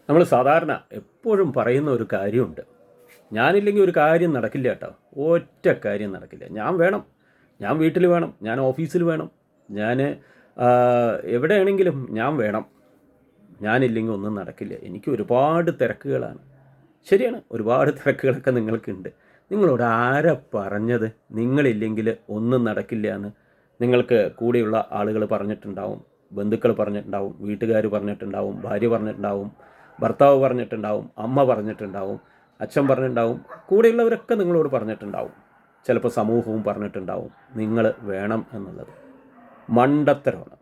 നമ്മൾ സാധാരണ എപ്പോഴും പറയുന്ന ഒരു കാര്യമുണ്ട്. ഞാനില്ലെങ്കിൽ ഒരു കാര്യം നടക്കില്ല കേട്ടോ. ഒറ്റ കാര്യം നടക്കില്ല. ഞാൻ വേണം, ഞാൻ വീട്ടിൽ വേണം, ഞാൻ ഓഫീസിൽ വേണം, ഞാൻ എവിടെയാണെങ്കിലും ഞാൻ വേണം. ഞാനില്ലെങ്കിൽ ഒന്നും നടക്കില്ല. എനിക്ക് ഒരുപാട് തിരക്കുകളാണ്. ശരിയാണ്, ഒരുപാട് തിരക്കുകളൊക്കെ നിങ്ങൾക്കുണ്ട്. നിങ്ങളോട് ആരാ പറഞ്ഞത് നിങ്ങളില്ലെങ്കിൽ ഒന്നും നടക്കില്ല എന്ന്? നിങ്ങൾക്ക് കൂടെയുള്ള ആളുകൾ പറഞ്ഞിട്ടുണ്ടാവും, ബന്ധുക്കൾ പറഞ്ഞിട്ടുണ്ടാവും, വീട്ടുകാർ പറഞ്ഞിട്ടുണ്ടാവും, ഭാര്യ പറഞ്ഞിട്ടുണ്ടാവും, ഭർത്താവ് പറഞ്ഞിട്ടുണ്ടാവും, അമ്മ പറഞ്ഞിട്ടുണ്ടാവും, അച്ഛൻ പറഞ്ഞിട്ടുണ്ടാവും, കൂടെയുള്ളവരൊക്കെ നിങ്ങളോട് പറഞ്ഞിട്ടുണ്ടാവും. ചിലപ്പോൾ സമൂഹവും പറഞ്ഞിട്ടുണ്ടാവും നിങ്ങൾ വേണം എന്നുള്ളത്. മണ്ടത്തരമാണ്.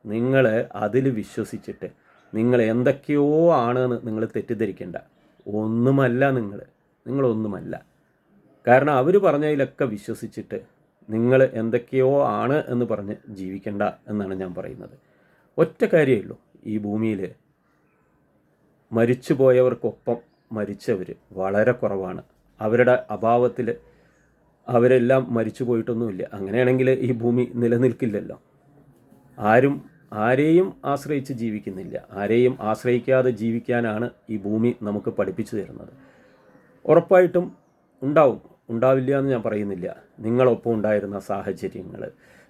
നിങ്ങൾ അതിൽ വിശ്വസിച്ചിട്ട് നിങ്ങൾ എന്തൊക്കെയോ ആണെന്ന് നിങ്ങൾ തെറ്റിദ്ധരിക്കേണ്ട. ഒന്നുമല്ല നിങ്ങളൊന്നുമല്ല. കാരണം അവർ പറഞ്ഞതിലൊക്കെ വിശ്വസിച്ചിട്ട് നിങ്ങൾ എന്തൊക്കെയോ ആണ് എന്ന് പറഞ്ഞ് ജീവിക്കണ്ട എന്നാണ് ഞാൻ പറയുന്നത്. ഒറ്റ കാര്യമേ ഉള്ളൂ, ഈ ഭൂമിയിൽ മരിച്ചുപോയവർക്കൊപ്പം മരിച്ചവർ വളരെ കുറവാണ്. അവരുടെ അഭാവത്തിൽ അവരെല്ലാം മരിച്ചു പോയിട്ടൊന്നുമില്ല. അങ്ങനെയാണെങ്കിൽ ഈ ഭൂമി നിലനിൽക്കില്ലല്ലോ. ആരെയും ആശ്രയിച്ച് ജീവിക്കുന്നില്ല. ആരെയും ആശ്രയിക്കാതെ ജീവിക്കാനാണ് ഈ ഭൂമി നമുക്ക് പഠിപ്പിച്ചു തരുന്നത്. ഉറപ്പായിട്ടും ഉണ്ടാവില്ല എന്ന് ഞാൻ പറയുന്നില്ല. നിങ്ങളൊപ്പം ഉണ്ടായിരുന്ന സാഹചര്യങ്ങൾ,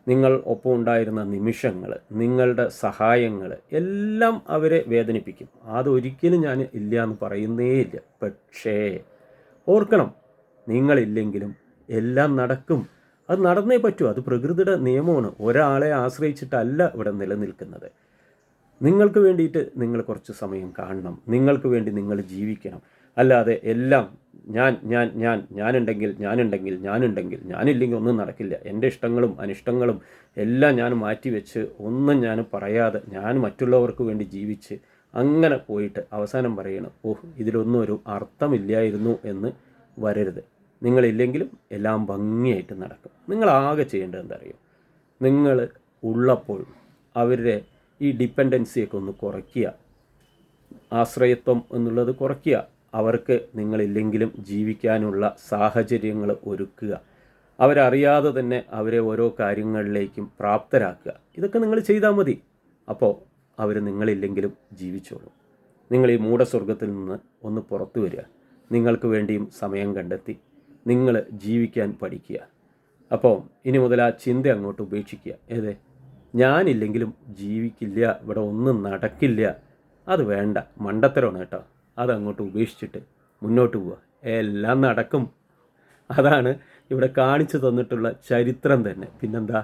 നിങ്ങൾ ഒപ്പം ഉണ്ടായിരുന്ന നിമിഷങ്ങൾ, നിങ്ങളുടെ സഹായങ്ങൾ എല്ലാം അവരെ വേദനിപ്പിക്കും. അതൊരിക്കലും ഞാൻ ഇല്ല എന്ന് പറയുന്നേയില്ല. പക്ഷേ ഓർക്കണം, നിങ്ങളില്ലെങ്കിലും എല്ലാം നടക്കും. അത് നടന്നേ പറ്റൂ. അത് പ്രകൃതിയുടെ നിയമമാണ്. ഒരാളെ ആശ്രയിച്ചിട്ടല്ല ഇവിടെ നിലനിൽക്കുന്നത്. നിങ്ങൾക്ക് വേണ്ടിയിട്ട് നിങ്ങൾ കുറച്ച് സമയം കാണണം. നിങ്ങൾക്ക് വേണ്ടി നിങ്ങൾ ജീവിക്കണം. അല്ലാതെ എല്ലാം ഞാനില്ലെങ്കിൽ ഒന്നും നടക്കില്ല, എൻ്റെ ഇഷ്ടങ്ങളും അനിഷ്ടങ്ങളും എല്ലാം ഞാൻ മാറ്റിവെച്ച് ഒന്നും ഞാൻ പറയാതെ ഞാൻ മറ്റുള്ളവർക്ക് വേണ്ടി ജീവിച്ച് അങ്ങനെ പോയിട്ട് അവസാനം പറയണം, ഇതിലൊന്നും ഒരു അർത്ഥമില്ലായിരുന്നു എന്ന് വരരുത്. നിങ്ങളില്ലെങ്കിലും എല്ലാം ഭംഗിയായിട്ട് നടക്കും. നിങ്ങളാകെ ചെയ്യേണ്ടത് എന്താ അറിയോ? നിങ്ങൾ ഉള്ളപ്പോൾ അവരുടെ ഈ ഡിപ്പെൻഡൻസിയൊക്കെ ഒന്ന് കുറയ്ക്കുക. ആശ്രയത്വം എന്നുള്ളത് കുറയ്ക്കുക. അവർക്ക് നിങ്ങളില്ലെങ്കിലും ജീവിക്കാനുള്ള സാഹചര്യങ്ങൾ ഒരുക്കുക. അവരറിയാതെ തന്നെ അവരെ ഓരോ കാര്യങ്ങളിലേക്കും പ്രാപ്തരാക്കുക. ഇതൊക്കെ നിങ്ങൾ ചെയ്താൽ മതി. അപ്പോൾ അവർ നിങ്ങളില്ലെങ്കിലും ജീവിച്ചോളും. നിങ്ങൾ ഈ മൂഢസ്വർഗത്തിൽ നിന്ന് ഒന്ന് പുറത്തു വരിക. നിങ്ങൾക്ക് വേണ്ടിയും സമയം കണ്ടെത്തി നിങ്ങൾ ജീവിക്കാൻ പഠിക്കുക. അപ്പോൾ ഇനി മുതൽ ആ ചിന്ത അങ്ങോട്ട് ഉപേക്ഷിക്കുക. ഞാനില്ലെങ്കിലും ജീവിക്കില്ല, ഇവിടെ ഒന്നും നടക്കില്ല, അത് വേണ്ട. മണ്ടത്തരമാണ് കേട്ടോ. അതങ്ങോട്ട് ഉപേക്ഷിച്ചിട്ട് മുന്നോട്ട് പോവുക. എല്ലാം നടക്കും. അതാണ് ഇവിടെ കാണിച്ചു തന്നിട്ടുള്ള ചരിത്രം തന്നെ. പിന്നെന്താ?